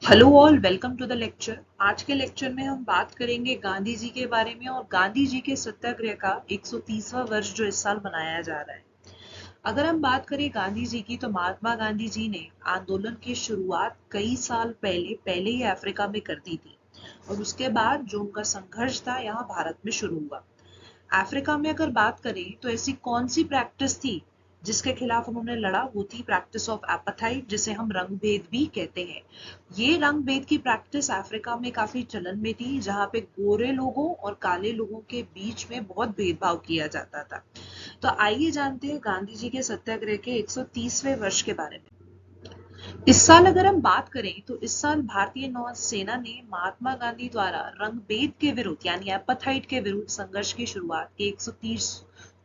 Hello all, welcome to the lecture. आज के lecture में हम बात करेंगे गांधी जी के बारे में और गांधी जी के सत्याग्रह का 130वां वर्ष जो इस साल मनाया जा रहा है। अगर हम बात करें गांधी जी की, तो महात्मा गांधी जी ने आंदोलन की शुरुआत कई साल पहले ही अफ्रीका में कर दी थी और उसके बाद जो उनका संघर्ष था यहाँ भारत में शुरू हुआ। अफ्रीका में अगर बात करें तो ऐसी कौन सी प्रैक्टिस थी जिसके खिलाफ उन्होंने लड़ा? वो थी प्रैक्टिस ऑफ एपथाइट, जिसे हम रंग भेद भी कहते हैं। ये रंग भेद की प्रैक्टिस अफ्रीका में काफी चलन में थी, जहाँ पे गोरे लोगों और काले लोगों के बीच में बहुत भेदभाव किया जाता था। तो आइए जानते हैं गांधी जी के सत्याग्रह के 130वें वर्ष के बारे में। इस साल अगर हम बात करें तो इस साल भारतीय नौसेना ने महात्मा गांधी द्वारा रंगभेद के विरुद्ध यानी एपथाइट के विरुद्ध संघर्ष की शुरुआत के 130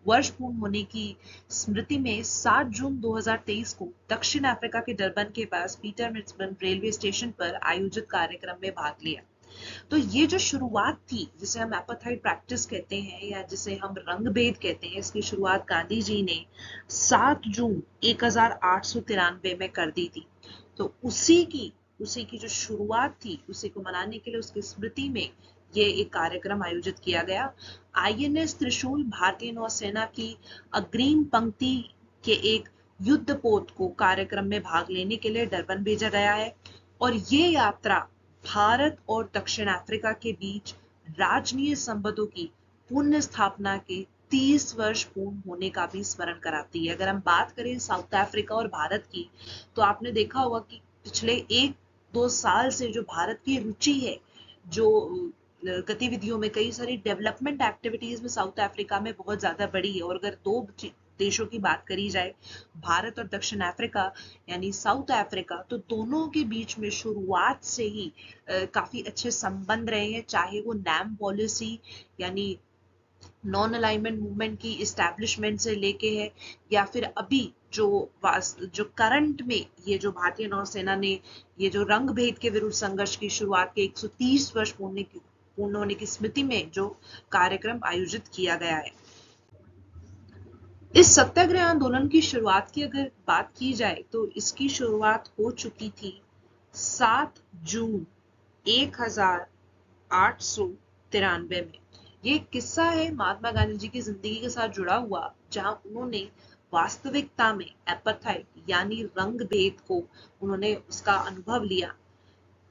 वर्ष पूर्ण होने की स्मृति में 7 जून 2023 को दक्षिण अफ्रीका के डरबन के पास पीटरमारिट्जबर्ग रेलवे स्टेशन पर आयोजित कार्यक्रम में भाग लिया। तो ये जो शुरुआत थी, जिसे हम एपथाइट प्रैक्टिस कहते हैं या जिसे हम रंगभेद कहते हैं, इसकी शुरुआत गांधी जी ने 7 जून 1893 में कर दी थी। तो उसी की जो शुरुआत थी, उसी को मनाने के लिए उसकी स्मृति में ये एक कार्यक्रम आयोजित किया गया। आईएनएस त्रिशूल भारतीय नौसेना की अग्रिम पंक्ति के एक युद्धपोत को कार्यक्रम में भाग लेने के लिए डरबन भेजा गया है और ये यात्रा भारत और दक्षिण अफ्रीका के बीच राजनीय संबंधों की पुण्य स्थापना के 30 वर्ष पूर्ण होने का भी स्मरण कराती है। अगर हम बात करें साउथ अफ्रीका और भारत की, तो आपने देखा होगा कि पिछले 1-2 साल से जो भारत की रुचि है, जो गतिविधियों में, कई सारी डेवलपमेंट एक्टिविटीज में साउथ अफ्रीका में बहुत ज्यादा बढ़ी है। और अगर दो देशों की बात करी जाए, भारत और दक्षिण अफ्रीका यानी साउथ अफ्रीका, तो दोनों के बीच में शुरुआत से ही काफी अच्छे संबंध रहे हैं, चाहे वो नैम पॉलिसी यानी नॉन अलाइनमेंट मूवमेंट की इस्टेब्लिशमेंट से लेके है, या फिर अभी जो करंट में ये जो भारतीय नौसेना ने ये जो रंग भेद के विरुद्ध संघर्ष की शुरुआत के 130 वर्ष पूर्ण होने की स्मृति में जो कार्यक्रम आयोजित किया गया है। इस सत्याग्रह आंदोलन की शुरुआत की अगर बात की जाए तो इसकी शुरुआत हो चुकी थी 7 जून 1893 में। ये एक किस्सा है महात्मा गांधी जी की जिंदगी के साथ जुड़ा हुआ, जहां उन्होंने वास्तविकता में एपथाइट यानी रंग भेद को उन्होंने उसका अनुभव लिया।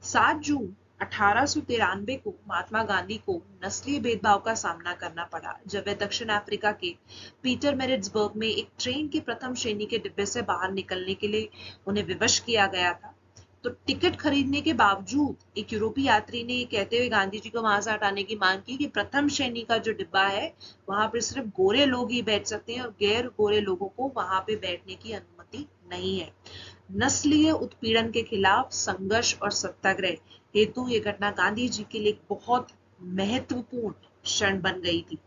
7 जून 1893 को महात्मा गांधी को नस्लीय भेदभाव का सामना करना पड़ा, जब वे दक्षिण अफ्रीका के पीटरमारिट्जबर्ग में एक ट्रेन की प्रथम श्रेणी के डिब्बे से बाहर निकलने के लिए उन्हें विवश किया गया था। तो टिकट खरीदने के बावजूद एक यूरोपीय यात्री ने कहते हुए गांधी जी को वहां से हटाने की मांग की कि प्रथम श्रेणी का जो डिब्बा है, वहां पर सिर्फ गोरे लोग ही बैठ सकते हैं और गैर गोरे लोगों को वहां पे बैठने की अनुमति नहीं है। नस्लीय उत्पीड़न के खिलाफ संघर्ष और सत्याग्रह हेतु ये घटना गांधी जी के लिए एक बहुत महत्वपूर्ण क्षण बन गई थी।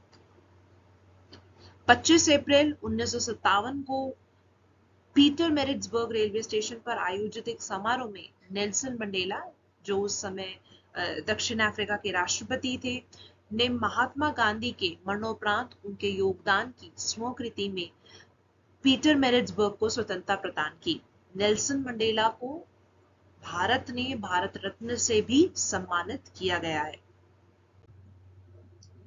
25 अप्रैल 1957 को पीटरमारिट्जबर्ग रेलवे स्टेशन पर आयोजित एक समारोह में नेल्सन मंडेला, जो उस समय दक्षिण अफ्रीका के राष्ट्रपति थे, ने महात्मा गांधी के मरणोपरांत उनके योगदान की स्मृति में पीटरमारिट्जबर्ग को स्वतंत्रता प्रदान की। नेल्सन मंडेला को भारत ने भारत रत्न से भी सम्मानित किया गया है।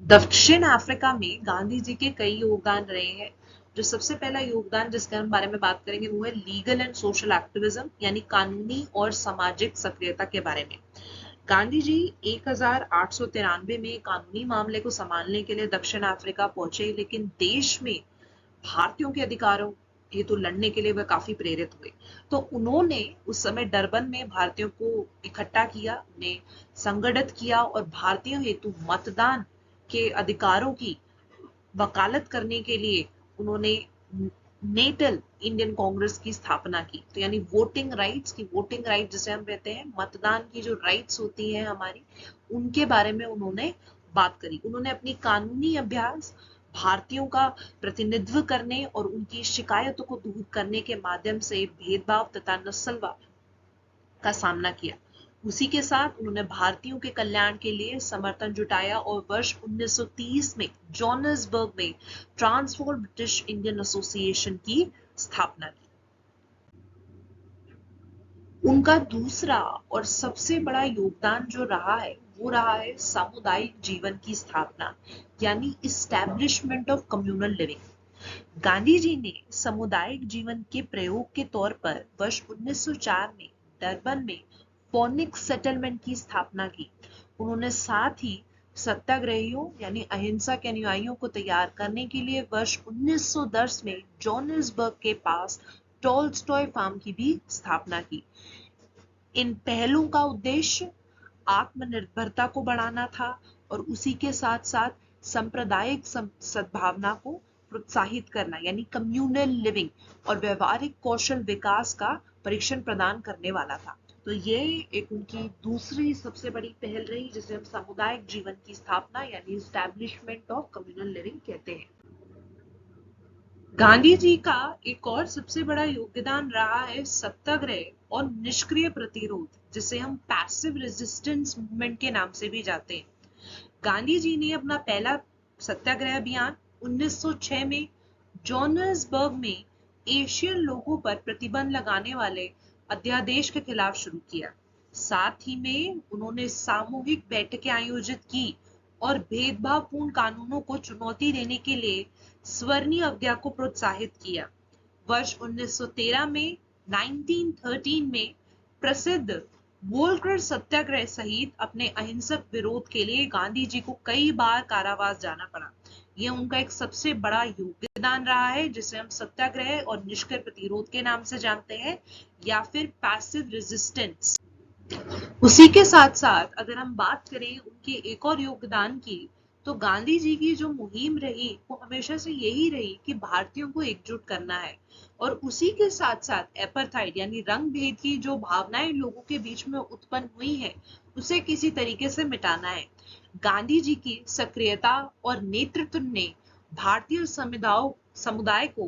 दक्षिण अफ्रीका में गांधी जी के कई योगदान रहे हैं। जो सबसे पहला योगदान जिसके हम बारे में बात करेंगे वो है लीगल एंड सोशल एक्टिविज्म यानी कानूनी और सामाजिक सक्रियता के बारे में। गांधी जी 1893 में कानूनी मामले को संभालने के लिए दक्षिण अफ्रीका पहुंचे, लेकिन देश में भारतीयों के अधिकारों हेतु लड़ने के लिए वह काफी प्रेरित हुए। तो उन्होंने उस समय डरबन में भारतीयों को इकट्ठा किया, उन्हें संगठित किया और भारतीयों हेतु मतदान के अधिकारों की वकालत करने के लिए उन्होंने नेटल इंडियन कांग्रेस की स्थापना की। तो यानी वोटिंग राइट जिसे हम कहते हैं, मतदान की जो राइट्स होती है हमारी, उनके बारे में उन्होंने बात करी। उन्होंने अपनी कानूनी अभ्यास भारतीयों का प्रतिनिधित्व करने और उनकी शिकायतों को दूर करने के माध्यम से भेदभाव तथा नस्लवाद का सामना किया। उसी के साथ उन्होंने भारतीयों के कल्याण के लिए समर्थन जुटाया और वर्ष 1930 में जोहान्सबर्ग में ट्रांसवर्ल ब्रिटिश इंडियन एसोसिएशन की स्थापना की। उनका दूसरा और सबसे बड़ा योगदान जो रहा है वो रहा है सामुदायिक जीवन की स्थापना, यानी establishment of communal living. Gandhi ji ने सामुदायिक जीवन के प्रयोग के तौर पर वर्ष 1904 में डरबन में फोनिक सेटलमेंट की स्थापना की। उन्होंने साथ ही सत्याग्रहियों यानी अहिंसा के अनुयायियों को तैयार करने के लिए वर्ष 1910 में जोहानिसबर्ग के पास टॉल्स्टॉय फार्म की भी स्थापना की। इन पहलों का उद्देश्य आत्मनिर्भरता को बढ़ाना था और उसी के साथ साथ सांप्रदायिक सद्भावना को प्रोत्साहित करना, यानी कम्युनल लिविंग और व्यवहारिक कौशल विकास का परीक्षण प्रदान करने वाला था। तो ये एक उनकी दूसरी सबसे बड़ी पहल रही, जिसे हम सामुदायिक जीवन की स्थापना यानी इस्टेब्लिशमेंट ऑफ कम्युनल लिविंग कहते हैं। गांधी जी का एक और सबसे बड़ा योगदान रहा है सत्याग्रह और निष्क्रिय प्रतिरोध, जिसे हम पैसिव रेजिस्टेंस मूवमेंट के नाम से भी जानते हैं। गांधी जी ने अपना पहला सत्याग्रह अभियान 1906 में जोहानिसबर्ग में एशियन लोगों पर प्रतिबंध लगाने वाले अध्यादेश के खिलाफ शुरू किया। साथ ही में उन्होंने सामूहिक बैठकें आयोजित की और भेदभावपूर्ण कानूनों को चुनौती देने के लिए स्वर्णीय अवज्ञा को प्रोत्साहित किया। वर्ष 1913 में 1913 में प्रसिद्ध वोल्कर सत्याग्रह सहित अपने अहिंसक विरोध के लिए गांधी जी को कई बार कारावास जाना पड़ा। यह उनका एक सबसे बड़ा योगदान रहा है, जिसे हम सत्याग्रह और निष्क्रिय प्रतिरोध के नाम से जानते हैं या फिर पैसिव रेजिस्टेंस। उसी के साथ साथ अगर हम बात करें उनके एक और योगदान की, तो गांधी जी की जो मुहिम रही वो हमेशा से यही रही कि भारतीयों को एकजुट करना है और उसी के साथ साथ एपार्थाइड यानी रंग भेद की जो भावनाएं लोगों के बीच में उत्पन्न हुई है उसे किसी तरीके से मिटाना है। गांधी जी की सक्रियता और नेतृत्व ने भारतीय समुदाय को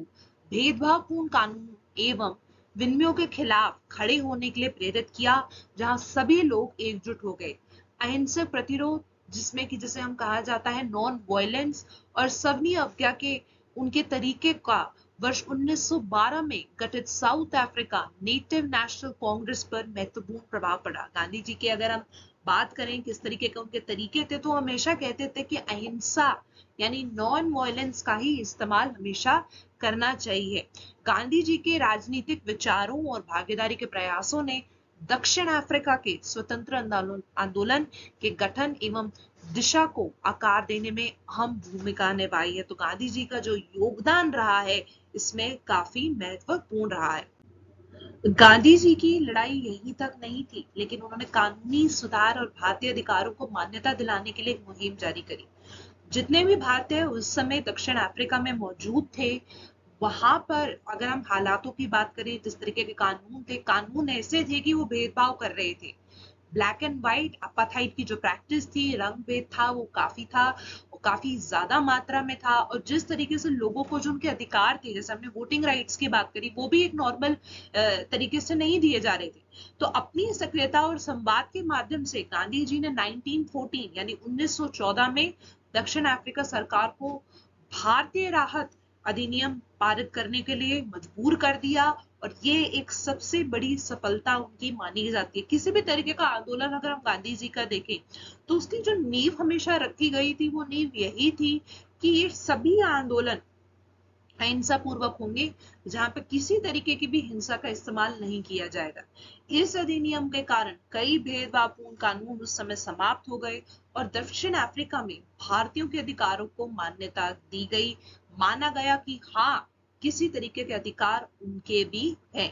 भेदभावपूर्ण कानून एवं विनिमयों के खिलाफ खड़े होने के लिए प्रेरित किया, जहां सभी लोग एकजुट हो गए। अहिंसक प्रतिरोध, जिसमें कि जिसे हम कहा जाता है नॉन वायलेंस, और सवनी अवज्ञा के उनके तरीके का वर्ष 1912 में गठित south Africa native national Congress पर महत्वपूर्ण प्रभाव पड़ा। गांधी जी के अगर हम बात करें किस तरीके के उनके तरीके थे, तो हमेशा कहते थे कि अहिंसा यानी नॉन वायलेंस का ही इस्तेमाल हमेशा करना चाहिए। गांधी जी के राजनीतिक विचारों और भागीदारी के प्रयासों ने दक्षिण अफ्रीका के स्वतंत्र आंदोलन के गठन एवं दिशा को आकार देने में अहम भूमिका निभाई है। तो गांधी जी का जो योगदान रहा है इसमें काफी महत्वपूर्ण रहा है। गांधी जी की लड़ाई यहीं तक नहीं थी, लेकिन उन्होंने कानूनी सुधार और भारतीय अधिकारों को मान्यता दिलाने के लिए एक मुहिम जारी करी। जितने भी भारतीय उस समय दक्षिण अफ्रीका में मौजूद थे, वहां पर अगर हम हालातों की बात करें, जिस तरीके के कानून थे, कानून ऐसे थे कि वो भेदभाव कर रहे थे। ब्लैक एंड व्हाइट अपार्थाइड की जो प्रैक्टिस थी, रंग भेद था, वो काफी था, वो काफी ज्यादा मात्रा में था। और जिस तरीके से लोगों को जो उनके अधिकार थे, जैसे हमने वोटिंग राइट्स की बात करी, वो भी एक नॉर्मल तरीके से नहीं दिए जा रहे थे। तो अपनी सक्रियता और संवाद के माध्यम से गांधी जी ने 1914 यानी 1914 में दक्षिण अफ्रीका सरकार को भारतीय राहत अधिनियम पारित करने के लिए मजबूर कर दिया, और ये एक सबसे बड़ी सफलता उनकी मानी जाती है। किसी भी तरीके का आंदोलन अगर हम गांधी जी का देखें, तो उसकी जो नींव हमेशा रखी गई थी वो नींव यही थी कि ये सभी आंदोलन अहिंसा पूर्वक होंगे, जहां पे किसी तरीके की भी हिंसा का इस्तेमाल नहीं किया जाएगा। इस अधिनियम के कारण कई भेदभावपूर्ण कानून उस समय समाप्त हो गए और दक्षिण अफ्रीका में भारतीयों के अधिकारों को मान्यता दी गई। माना गया कि हाँ, किसी तरीके के अधिकार उनके भी हैं।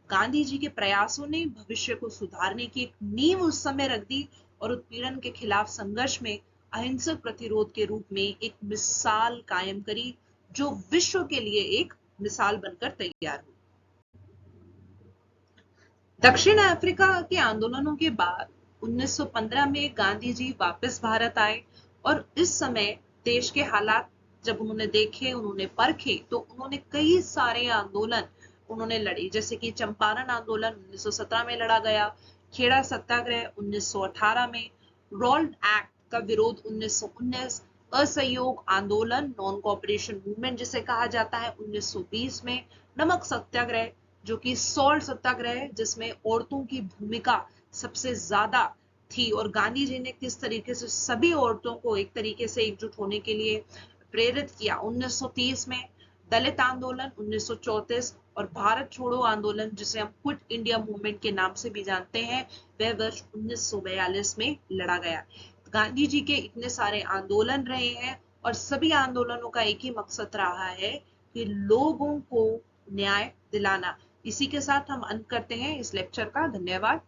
गांधी जी के प्रयासों ने भविष्य को सुधारने की एक नींव उस समय रख दी और उत्पीड़न के खिलाफ संघर्ष में अहिंसक प्रतिरोध के रूप में एक मिसाल कायम करी, जो विश्व के लिए एक मिसाल बनकर तैयार हुई। दक्षिण अफ्रीका के आंदोलनों के बाद 1915 में गांधी जी वापस भारत आए और इस समय देश के हालात जब उन्होंने देखे, उन्होंने परखे, तो उन्होंने कई सारे आंदोलन उन्होंने लड़े, जैसे कि चंपारण आंदोलन 1917 में लड़ा गया, खेड़ा सत्याग्रह 1918 में, रॉल्ड एक्ट का विरोध 1919, असहयोग आंदोलन नॉन कोऑपरेशन मूवमेंट जिसे कहा जाता है 1920 में, नमक सत्याग्रह जो कि सॉल्ट सत्याग्रह है, जिसमें औरतों की भूमिका सबसे ज्यादा थी और गांधी जी ने किस तरीके से सभी औरतों को एक तरीके से एकजुट होने के लिए प्रेरित किया। 1930 में दलित आंदोलन, 1934 और भारत छोड़ो आंदोलन, जिसे हम क्विट इंडिया मूवमेंट के नाम से भी जानते हैं, वह वर्ष 1942 में लड़ा गया। गांधी जी के इतने सारे आंदोलन रहे हैं और सभी आंदोलनों का एक ही मकसद रहा है कि लोगों को न्याय दिलाना। इसी के साथ हम अंत करते हैं इस लेक्चर का। धन्यवाद।